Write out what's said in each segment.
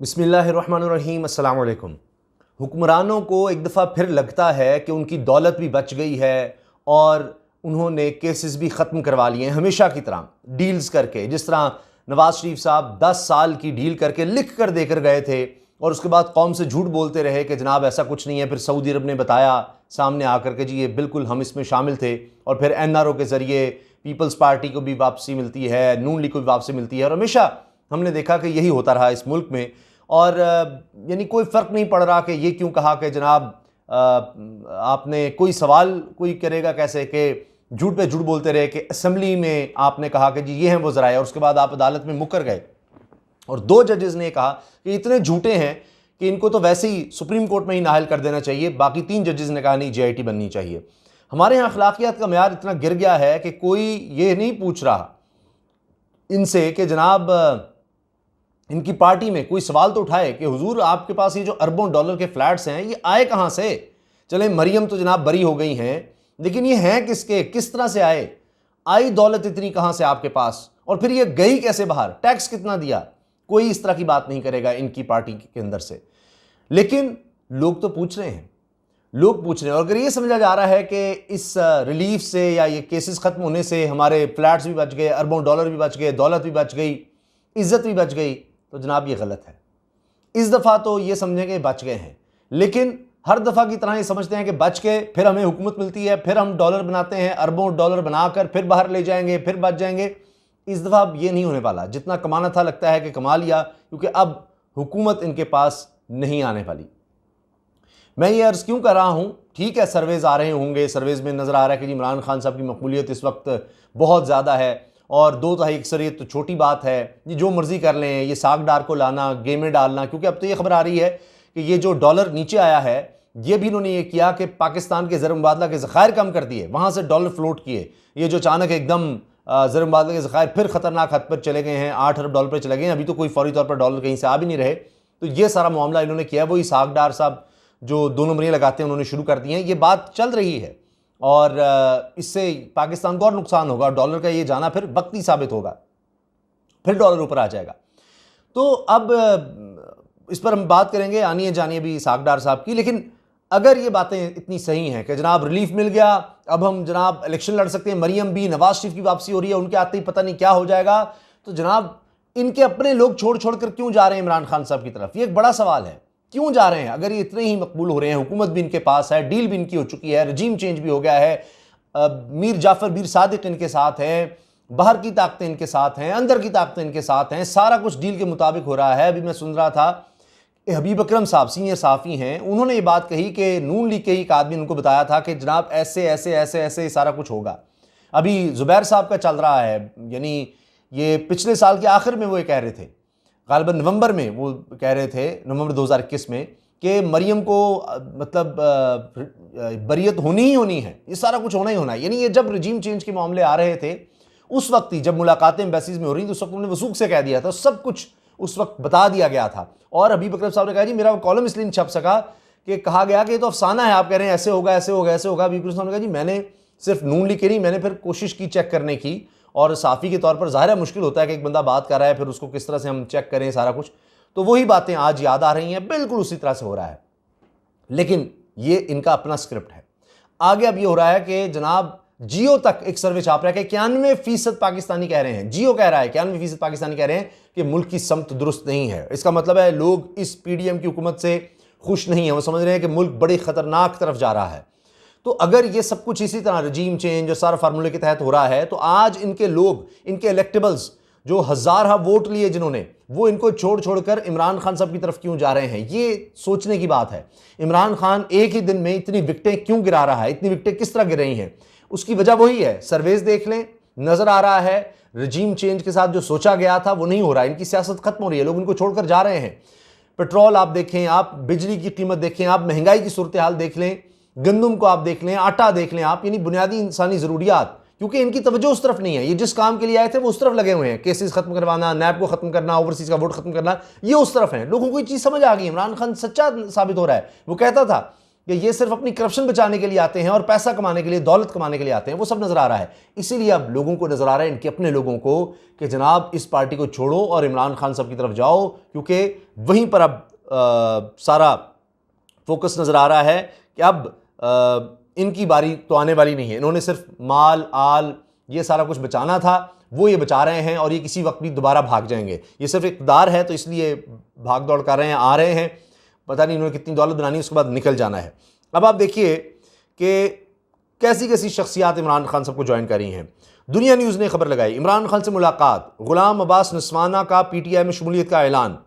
बिस्मिल्लाहिर्रहमानिर्रहीम, अस्सलाम वालेकुम। हुक्मरानों को एक दफ़ा फिर लगता है कि उनकी दौलत भी बच गई है और उन्होंने केसेस भी ख़त्म करवा लिए हैं हमेशा की तरह डील्स करके। जिस तरह नवाज़ शरीफ साहब 10 साल की डील करके लिख कर देकर गए थे और उसके बाद कौम से झूठ बोलते रहे कि जनाब ऐसा कुछ नहीं है। फिर सऊदी अरब ने बताया सामने आकर के जी ये बिल्कुल हम इसमें शामिल थे, और फिर NRO के ज़रिए पीपल्स पार्टी को भी वापसी मिलती है, नून लीग को भी वापसी मिलती है, और हमेशा हमने देखा कि यही होता रहा इस मुल्क में। और यानी कोई फ़र्क नहीं पड़ रहा कि ये क्यों कहा कि जनाब आपने कोई सवाल कोई करेगा कैसे कि झूठ पे झूठ बोलते रहे कि असेंबली में आपने कहा कि जी ये हैं वो ज़राए, और उसके बाद आप अदालत में मुकर गए। और 2 जजेस ने कहा कि इतने झूठे हैं कि इनको तो वैसे ही सुप्रीम कोर्ट में ही नाहल कर देना चाहिए। बाकी 3 जजेस ने कहा नहीं, JIT बननी चाहिए। हमारे यहाँ अखलाकियात का म्यार इतना गिर गया है कि कोई ये नहीं पूछ रहा इनसे कि जनाब इनकी पार्टी में कोई सवाल तो उठाए कि हुजूर आपके पास ये जो अरबों डॉलर के फ्लैट्स हैं ये आए कहाँ से। चले मरियम तो जनाब बरी हो गई हैं, लेकिन ये हैं किसके, किस तरह से आए, आई दौलत इतनी कहाँ से आपके पास, और फिर ये गई कैसे बाहर, टैक्स कितना दिया। कोई इस तरह की बात नहीं करेगा इनकी पार्टी के अंदर से। लेकिन लोग तो पूछ रहे हैं, लोग पूछ रहे हैं। और अगर ये समझा जा रहा है कि इस रिलीफ से या ये केसेस खत्म होने से हमारे फ्लैट्स भी बच गए, अरबों डॉलर भी बच गए, दौलत भी बच गई, इज्जत भी बच गई, तो जनाब ये गलत है। इस दफ़ा तो ये समझें कि बच गए हैं, लेकिन हर दफ़ा की तरह ये समझते हैं कि बच के फिर हमें हुकूमत मिलती है, फिर हम डॉलर बनाते हैं, अरबों डॉलर बनाकर फिर बाहर ले जाएंगे, फिर बच जाएंगे। इस दफ़ा अब ये नहीं होने वाला। जितना कमाना था लगता है कि कमा लिया, क्योंकि अब हुकूमत इनके पास नहीं आने वाली। मैं ये अर्ज़ क्यों कर रहा हूँ, ठीक है सर्वेज़ आ रहे होंगे, सर्वेज़ में नज़र आ रहा है कि जी इमरान खान साहब की मकबूलियत इस वक्त बहुत ज़्यादा है, और 2 तिहाई अक्सरियत तो छोटी बात है, ये जो मर्ज़ी कर लें, ये साग डार को लाना, गेम में डालना। क्योंकि अब तो ये खबर आ रही है कि ये जो डॉलर नीचे आया है, ये भी इन्होंने ये किया कि पाकिस्तान के ज़र मुबादला के ज़खायर कम कर दिए, वहाँ से डॉलर फ्लोट किए। ये जो अचानक एकदम ज़र मुबादला के ज़खायर फिर ख़तरनाक हद पर चले गए हैं, 8 अरब डॉलर पर चले गए हैं, अभी तो कोई फौरी तौर पर डॉलर कहीं से आ भी नहीं रहे। तो ये सारा मामला इन्होंने किया। वही साग डार साहब जो 2 नंबरियाँ लगाते हैं उन्होंने शुरू कर दी हैं। ये बात चल रही है और इससे पाकिस्तान को और नुकसान होगा। डॉलर का ये जाना फिर वक्ती साबित होगा, फिर डॉलर ऊपर आ जाएगा। तो अब इस पर हम बात करेंगे, आनिए जानिए भी सागडार साहब की। लेकिन अगर ये बातें इतनी सही हैं कि जनाब रिलीफ मिल गया, अब हम जनाब इलेक्शन लड़ सकते हैं, मरियम भी, नवाज शरीफ की वापसी हो रही है, उनके आते ही पता नहीं क्या हो जाएगा, तो जनाब इनके अपने लोग छोड़ छोड़ कर क्यों जा रहे हैं इमरान खान साहब की तरफ? ये एक बड़ा सवाल है, क्यों जा रहे हैं? अगर ये इतने ही मकबूल हो रहे हैं, हुकूमत भी इनके पास है, डील भी इनकी हो चुकी है, रजीम चेंज भी हो गया है, मीर जाफ़र बीर सादिक इनके साथ हैं, बाहर की ताकतें इनके साथ हैं, अंदर की ताकतें इनके साथ हैं, सारा कुछ डील के मुताबिक हो रहा है। अभी मैं सुन रहा था हबीब अकरम साहब सीनियर साफ़ी हैं, उन्होंने ये बात कही कि नून लीग के एक आदमी उनको बताया था कि जनाब ऐसे ऐसे ऐसे ऐसे सारा कुछ होगा। अभी ज़ुबैर साहब का चल रहा है, यानी ये पिछले साल के आखिर में वो ये कह रहे थे, ग़ालिबन नवंबर में वो कह रहे थे, नवंबर 2021 में, कि मरियम को मतलब बरियत होनी ही होनी है, ये सारा कुछ होना ही होना है। यानी ये जब रजीम चेंज के मामले आ रहे थे उस वक्त ही, जब मुलाकातें एम्बेसीज में हो रही थी, उस वक्त उन्होंने वसूख से कह दिया था, सब कुछ उस वक्त बता दिया गया था। और हबीब अकरम साहब ने कहा जी मेरा कॉलम इसलिए नहीं छप सका कि कहा गया कि ये तो अफसाना है, आप कह रहे हैं ऐसे होगा ऐसे होगा ऐसे होगा। हबीब अकरम साहब ने कहा जी मैंने सिर्फ नून लीग के नहीं, मैंने फिर कोशिश की चेक करने की, और साफ़ी के तौर पर ज़ाहिर है मुश्किल होता है कि एक बंदा बात कर रहा है फिर उसको किस तरह से हम चेक करें सारा कुछ। तो वही बातें आज याद आ रही हैं, बिल्कुल उसी तरह से हो रहा है। लेकिन ये इनका अपना स्क्रिप्ट है। आगे अब ये हो रहा है कि जनाब जियो तक एक सर्वे छाप रहा है कि 91% पाकिस्तानी कह रहे हैं, जियो कह रहा है 91% पाकिस्तानी कह रहे हैं कि मुल्क की समत दुरुस्त नहीं है। इसका मतलब है लोग इस PDM की हुकूमत से खुश नहीं है, वो समझ रहे हैं कि मुल्क बड़ी ख़तरनाक तरफ जा रहा है। तो अगर ये सब कुछ इसी तरह रजीम चेंज और सारा फार्मूले के तहत हो रहा है, तो आज इनके लोग, इनके इलेक्टेबल्स जो हज़ार वोट लिए जिन्होंने, वो इनको छोड़ छोड़कर इमरान खान साहब की तरफ क्यों जा रहे हैं? ये सोचने की बात है। इमरान खान एक ही दिन में इतनी विकटें क्यों गिरा रहा है, इतनी विकटें किस तरह गिर रही हैं? उसकी वजह वही है, सर्वेज देख लें, नजर आ रहा है रजीम चेंज के साथ जो सोचा गया था वो नहीं हो रहा है। इनकी सियासत खत्म हो रही है, लोग इनको छोड़कर जा रहे हैं। पेट्रोल आप देखें, आप बिजली की कीमत देखें, आप महंगाई की सूरत हाल देख लें, गंदम को आप देख लें, आटा देख लें आप, यानी बुनियादी इंसानी ज़रूरियात, क्योंकि इनकी तवज्जो उस तरफ नहीं है। ये जिस काम के लिए आए थे वो उस तरफ लगे हुए हैं, केसेस खत्म करवाना, नैब को खत्म करना, ओवरसीज का वोट खत्म करना, ये उस तरफ है। लोगों को ये चीज़ समझ आ गई, इमरान खान सच्चा साबित हो रहा है। वो कहता था कि ये सिर्फ अपनी करप्शन बचाने के लिए आते हैं और पैसा कमाने के लिए, दौलत कमाने के लिए आते हैं, वो सब नजर आ रहा है। इसीलिए अब लोगों को नजर आ रहा है, इनके अपने लोगों को, कि जनाब इस पार्टी को छोड़ो और इमरान खान साहब की तरफ जाओ, क्योंकि वहीं पर अब सारा फोकस नजर आ रहा है कि अब इनकी बारी तो आने वाली नहीं है। इन्होंने सिर्फ माल आल ये सारा कुछ बचाना था, वो ये बचा रहे हैं और ये किसी वक्त भी दोबारा भाग जाएंगे। ये सिर्फ इक़्तिदार है तो इसलिए भाग दौड़ कर रहे हैं, आ रहे हैं, पता नहीं इन्होंने कितनी दौलत बनानी है, उसके बाद निकल जाना है। अब आप देखिए कि कैसी कैसी शख्सियात इमरान खान साहब को ज्वाइन कर रही हैं। दुनिया न्यूज़ ने खबर लगाई, इमरान खान से मुलाकात, गुलाम अब्बास नस्वाना का PTI में शमूलियत का ऐलान।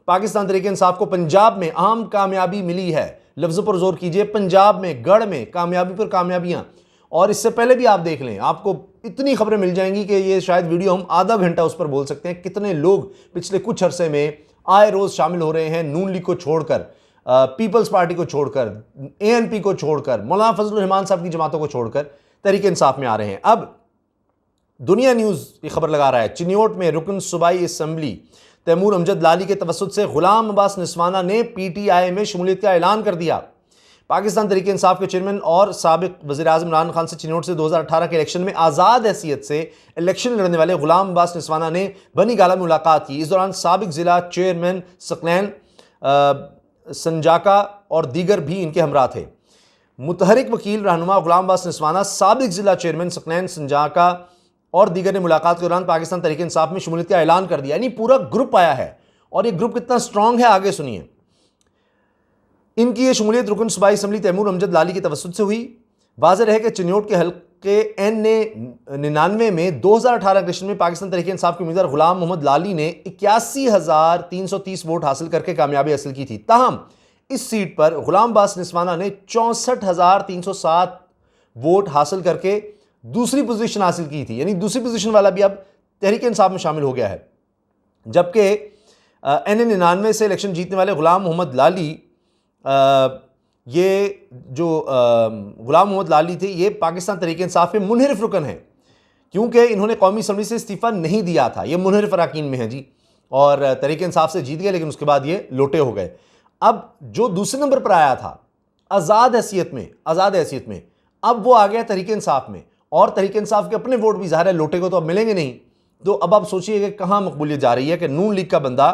पाकिस्तान तहरीक इंसाफ को पंजाब में अहम कामयाबी मिली है। लफ्ज़ों पर जोर कीजिए, पंजाब में, गढ़ में कामयाबी पर कामयाबियाँ। और इससे पहले भी आप देख लें, आपको इतनी खबरें मिल जाएंगी कि ये शायद वीडियो हम आधा घंटा उस पर बोल सकते हैं। कितने लोग पिछले कुछ अरसे में आए रोज़ शामिल हो रहे हैं, नून लीग को छोड़कर, पीपल्स पार्टी को छोड़कर, ANP को छोड़कर, मौलाना फजलुर रहमान साहब की जमातों को छोड़कर तहरीक इंसाफ में आ रहे हैं। अब दुनिया न्यूज़ ये खबर लगा रहा है, चिन्योट में रुकन सूबाई असम्बली तैमूर अमजद लाली के तवस्सुत से गुलाम अब्बास नस्वाना ने PTI में शमूलियत का ऐलान कर दिया। पाकिस्तान तहरीक इंसाफ के चेयरमैन और साबिक वज़ीर-ए-आज़म इमरान खान से चिन्योट से 2018 के इलेक्शन में आज़ाद हैसियत से इलेक्शन लड़ने वाले गुलाम अब्बास नस्वाना ने बनी गाला में मुलाकात की। इस दौरान साबिक ज़िला चेयरमैन सकलैन संजाका और दीगर भी इनके हमरा थे। मुतहरिक वकील रहनुमा गुलाम अब्बास नस्वाना, साबिक ज़िला चेयरमैन सकलैन संजाका और दीगर ने मुलाकात के दौरान पाकिस्तान तहरीक इंसाफ में शमूलियत का ऐलान कर दिया। यानी पूरा ग्रुप आया है, और ये ग्रुप कितना स्ट्रांग है आगे सुनिए। इनकी ये शमूलियत रुकन सूबाई असम्बली तैमूर अमजद लाली की तवस्सुत से हुई। वाज़ेह रहे कि चिन्योट के हल्के N99 में 2018 इलेक्शन में पाकिस्तान तहरीक इंसाफ के उम्मीदवार गुलाम मोहम्मद लाली ने 81,330 वोट हासिल करके कामयाबी हासिल की थी। ताहम इस सीट पर गुलाम अब्बास नस्वाना ने 64,307 वोट हासिल करके दूसरी पोजीशन हासिल की थी। यानी दूसरी पोजीशन वाला भी अब तहरीक इंसाफ में शामिल हो गया है। जबकि N99 से इलेक्शन जीतने वाले गुलाम मोहम्मद लाली, ये जो गुलाम मोहम्मद लाली थे, ये पाकिस्तान तहरीक इंसाफ में मुनहरिफ रुकन है, क्योंकि इन्होंने कौमी असम्बली से इस्तीफ़ा नहीं दिया था। ये मुनहरिफ अरकान में है जी, और तहरीक इंसाफ से जीत गए, लेकिन उसके बाद ये लोटे हो गए। अब जो दूसरे नंबर पर आया था आज़ाद हैसियत में, अब वो आ गया तहरीक इंसाफ में, और तहरीक इंसाफ के अपने वोट भी ज़ाहिर है लोटे को तो अब मिलेंगे नहीं। तो अब आप सोचिए कि कहाँ मकबूलियत जा रही है कि नून लीग का बंदा,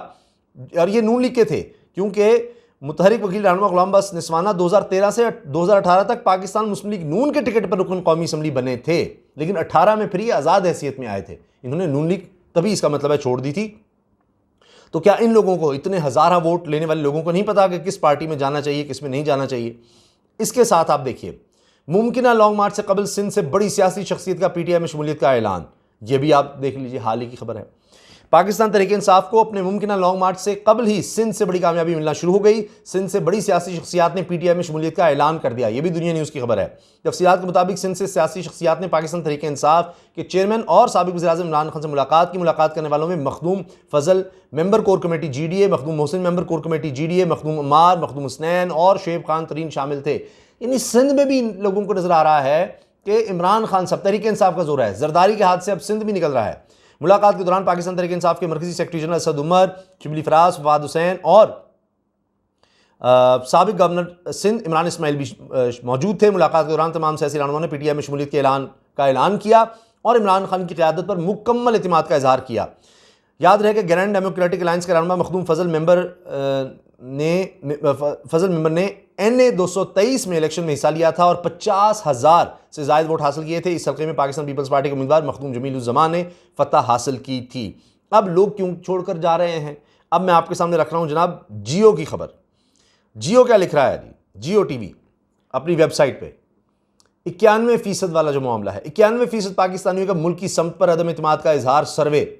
और ये नून लीग के थे, क्योंकि मुतहरिक वकील रहनुमा गुलाम अब्बास नस्वाना 2013 से 2018 तक पाकिस्तान मुस्लिम लीग नून के टिकट पर रुकन कौमी असम्बली बने थे, लेकिन 18 में फिर ये आज़ाद हैसियत में आए थे। इन्होंने नून लीग तभी, इसका मतलब है, छोड़ दी थी। तो क्या इन लोगों को, इतने हज़ारा वोट लेने वाले लोगों को नहीं पता कि किस पार्टी में जाना चाहिए, किस में नहीं जाना चाहिए? इसके साथ आप देखिए, मुमकिन लॉन्ग मार्च से कबल सिंध से बड़ी सियासी शख्सियत का PTI में शमूलियत का ऐलान। यह भी आप देख लीजिए, हाल ही की खबर है। पाकिस्तान तहरीक इंसाफ को अपने मुमकिन लॉन्ग मार्च से कबल ही सिंध से बड़ी कामयाबी मिलना शुरू हो गई। सिंध से बड़ी सियासी शख्सियात ने PTI में शमूलियत का ऐलान कर दिया। यह भी दुनिया न्यूज़ की खबर है। तफसीलात के मुताबिक सिंध से सियासी शख्सियात ने पाकिस्तान तहरीक इंसाफ के चेयरमैन और साबिक वज़ीर-ए-आज़म इमरान खान से मुलाकात की। मुलाकात करने वालों में Makhdoom Fazal member core committee GDA, Makhdoom Mohsin member core committee GDA, Makhdoom Ammar, Makhdoom Hasnain और शुएब खान तरीन शामिल थे। यानी सिंध में भी इन लोगों को नजर आ रहा है कि इमरान खान साहब, तहरीक इंसाफ का जोर है। जरदारी के हाथ से अब सिंध भी निकल रहा है। मुलाकात के दौरान पाकिस्तान तहरीक इंसाफ के मरकजी सेक्रेटरी जनरल असद उमर, शिबली फराज, फवाद हुसैन और साबिक गवर्नर सिंध इमरान इस्माइल भी मौजूद थे। मुलाकात के दौरान तमाम सियासी रहनुमाओं ने PTI में शमूलियत के ऐलान किया और इमरान खान की क़यादत पर मुकम्मल एतमाद का इजहार किया। याद रहे कि ग्रैंड डेमोक्रेटिक अलायंस के रहनुमा मखदूम फजल मेंबर ने NA 223 में इलेक्शन में हिस्सा लिया था और 50,000 से ज़ायद वोट हासिल किए थे। इस हल्के में पाकिस्तान पीपल्स पार्टी के उम्मीदवार मखदूम जमील-उज़-ज़मान ने फतह हासिल की थी। अब लोग क्यों छोड़कर जा रहे हैं? अब मैं आपके सामने रख रहा हूं जनाब जियो की खबर। जियो क्या लिख रहा है जी? जियो TV अपनी वेबसाइट पे 91% वाला जो मामला है, 91% पाकिस्तानियों का मुल्क की समत पर अदम इत्मीनान का इजहार। सर्वे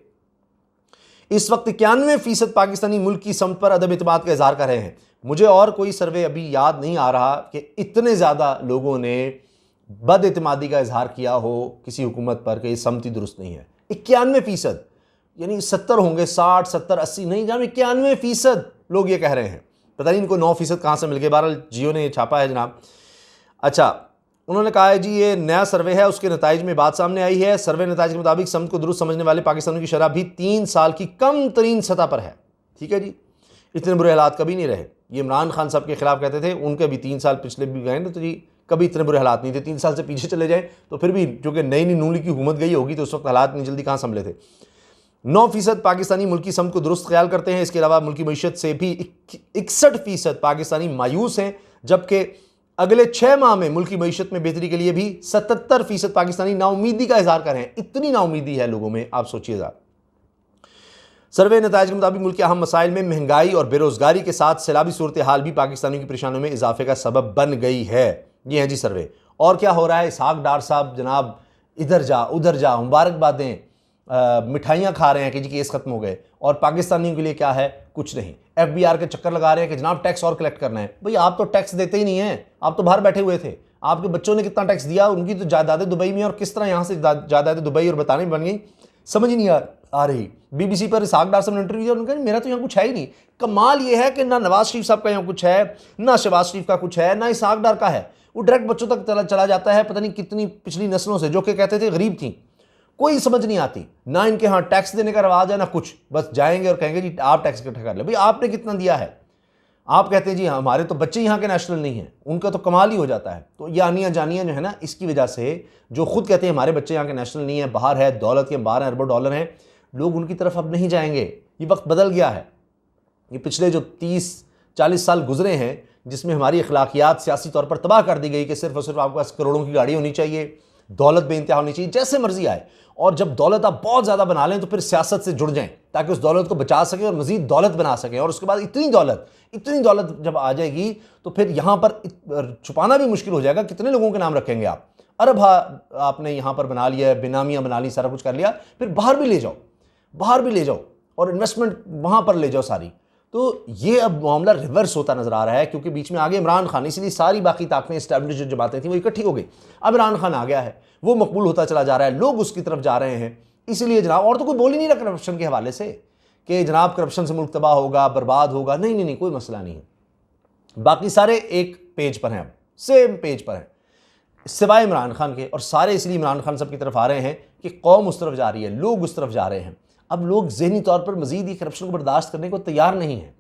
इस वक्त 91% पाकिस्तानी मुल्क की समत पर अदम इत्मीनान का इजहार कर रहे हैं। मुझे और कोई सर्वे अभी याद नहीं आ रहा कि इतने ज़्यादा लोगों ने बदइत्मीनानी का इजहार किया हो किसी हुकूमत पर कि ये समती दुरुस्त नहीं है। 91%, यानी 70 होंगे, 60, 70, 80 नहीं जान, 91% लोग ये कह रहे हैं। पता नहीं इनको 9% कहाँ से मिल गए। बहरहाल जियो ने छापा है जनाब। अच्छा, उन्होंने कहा है जी ये नया सर्वे है, उसके नताइज में बात सामने आई है। सर्वे नताइज के मुताबिक समत को दुरुस्त समझने वाले पाकिस्तानियों की शरह भी 3 साल की कम तरीन सतह पर है। ठीक है जी। इतने बुरे हालात कभी नहीं रहे। ये इमरान खान साहब के खिलाफ कहते थे, उनके भी 3 साल पिछले भी गए ना, तो जी कभी इतने बुरे हालात नहीं थे। 3 साल से पीछे चले जाएं तो फिर भी, क्योंकि नई नई नून लीग की हुकूमत गई होगी तो उस वक्त हालात नहीं जल्दी कहाँ संभले थे। 9% पाकिस्तानी मुल्की समत को दुरुस्त ख्याल करते हैं। इसके अलावा मुल्की मईशत से भी 61% पाकिस्तानी मायूस हैं, जबकि अगले 6 माह में मुल्की मईशत में बेहतरी के लिए भी 77% पाकिस्तानी नाउमीदी का इजहार कर रहे हैं। इतनी नाउमीदी है लोगों में, आप सोचिएगा। सर्वे नताइज के मुताबिक मुल्क के अहम मसाइल में महंगाई और बेरोजगारी के साथ सैलाबी सूरत हाल भी पाकिस्तानियों की परेशानियों में इजाफे का सबब बन गई है। ये है जी सर्वे। और क्या हो रहा है, इसहाक डार साहब जनाब इधर जा उधर जा, मुबारकबादें, मिठाइयाँ खा रहे हैं कि जी केस खत्म हो गए, और पाकिस्तानियों के लिए क्या है, कुछ नहीं। FBR के चक्कर लगा रहे हैं कि जनाब टैक्स और कलेक्ट करना है। भाई आप तो टैक्स देते ही नहीं हैं, आप तो बाहर बैठे हुए थे। आपके बच्चों ने कितना टैक्स दिया, उनकी तो जायदादें दुबई में, और किस तरह यहाँ से जायदादें दुबई और बताने बन गई, समझ ही नहीं आ रही। BBC पर इसहाक डार साहब ने इंटरव्यू दिया, उन्होंने कहा मेरा तो यहाँ कुछ है ही नहीं। कमाल ये है कि ना नवाज शरीफ साहब का यहाँ कुछ है, ना शहबाज शरीफ का कुछ है, ना इसहाक डार का है। वो डायरेक्ट बच्चों तक चला जाता है, पता नहीं कितनी पिछली नस्लों से, जो कि कहते थे गरीब थी। कोई समझ नहीं आती, ना इनके यहाँ टैक्स देने का रवाज है ना कुछ, बस जाएंगे और कहेंगे जी आप टैक्स इकट्ठा कर ले। भाई आपने कितना दिया है? आप कहते हैं जी हमारे तो बच्चे यहाँ के नेशनल नहीं हैं, उनका तो कमाल ही हो जाता है। तो ये आनियाँ जानियाँ जो है ना, इसकी वजह से जो खुद कहते हैं हमारे बच्चे यहाँ के नेशनल नहीं है, बाहर है, दौलत के 12 अरबों डॉलर हैं, लोग उनकी तरफ अब नहीं जाएंगे। ये वक्त बदल गया है। ये पिछले जो 30-40 साल गुजरे हैं, जिसमें हमारी अखलाकियात सियासी तौर पर तबाह कर दी गई कि सिर्फ और सिर्फ आपके पास करोड़ों की गाड़ी होनी चाहिए, दौलत बेइंतहा होनी चाहिए, जैसे मर्जी आए। और जब दौलत आप बहुत ज़्यादा बना लें तो फिर सियासत से जुड़ जाएं, ताकि उस दौलत को बचा सकें और मज़ीद दौलत बना सकें। और उसके बाद इतनी दौलत जब आ जाएगी तो फिर यहाँ पर छुपाना भी मुश्किल हो जाएगा। कितने लोगों के नाम रखेंगे आप? अरब आपने यहाँ पर बना लिया, बेनामियाँ बना ली, सारा कुछ कर लिया, फिर बाहर भी ले जाओ और इन्वेस्टमेंट वहाँ पर ले जाओ सारी। तो ये अब मामला रिवर्स होता नजर आ रहा है, क्योंकि बीच में आगे इमरान खान, इसलिए सारी बाकी ताकतें, एस्टैब्लिश जो जमातें थी वो इकट्ठी हो गई। अब इमरान खान आ गया है, वो मकबूल होता चला जा रहा है, लोग उसकी तरफ जा रहे हैं। इसलिए जनाब, और तो कोई बोल ही नहीं रहा करप्शन के हवाले से कि जनाब करप्शन से मुल्क तबाह होगा, बर्बाद होगा। नहीं, कोई मसला नहीं है। बाकी सारे एक पेज पर हैं, अब सेम पेज पर हैं, सिवाय इमरान खान के। और सारे इसलिए इमरान खान सब की तरफ आ रहे हैं कि कौम उस तरफ जा रही है, लोग उस तरफ जा रहे हैं। अब लोग ज़हनी तौर पर मज़ीद ये करप्शन को बर्दाश्त करने को तैयार नहीं हैं।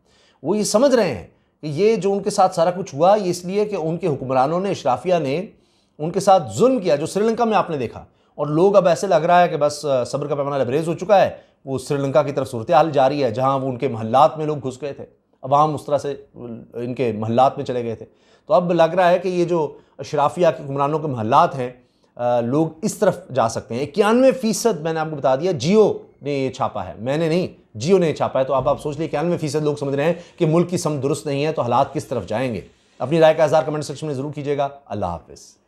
वो ये समझ रहे हैं कि ये जो उनके साथ सारा कुछ हुआ, ये इसलिए कि उनके हुक्मरानों ने, अशराफिया ने उनके साथ जुल्म किया, जो श्रीलंका में आपने देखा। और लोग अब ऐसे लग रहा है कि बस सब्र का पैमाना लबरेज हो चुका है, वो श्रीलंका की तरफ सूरत हाल जारी है, जहाँ वो उनके महल्लात में लोग घुस गए थे, अवाम उस तरह से इनके महल्लात में चले गए थे। तो अब लग रहा है कि ये जो अशराफिया के हुक्मरानों के महल्लात हैं, लोग इस तरफ जा सकते हैं। 91% मैंने आपको बता दिया, जियो ने ये छापा है, मैंने नहीं, जियो ने छापा है। तो अब आप सोच लिए 91% लोग समझ रहे हैं कि मुल्क की समत दुरुस्त नहीं है, तो हालात किस तरफ जाएंगे। अपनी राय का इज़हार कमेंट सेक्शन में ज़रूर कीजिएगा। अल्लाह हाफ़िज़।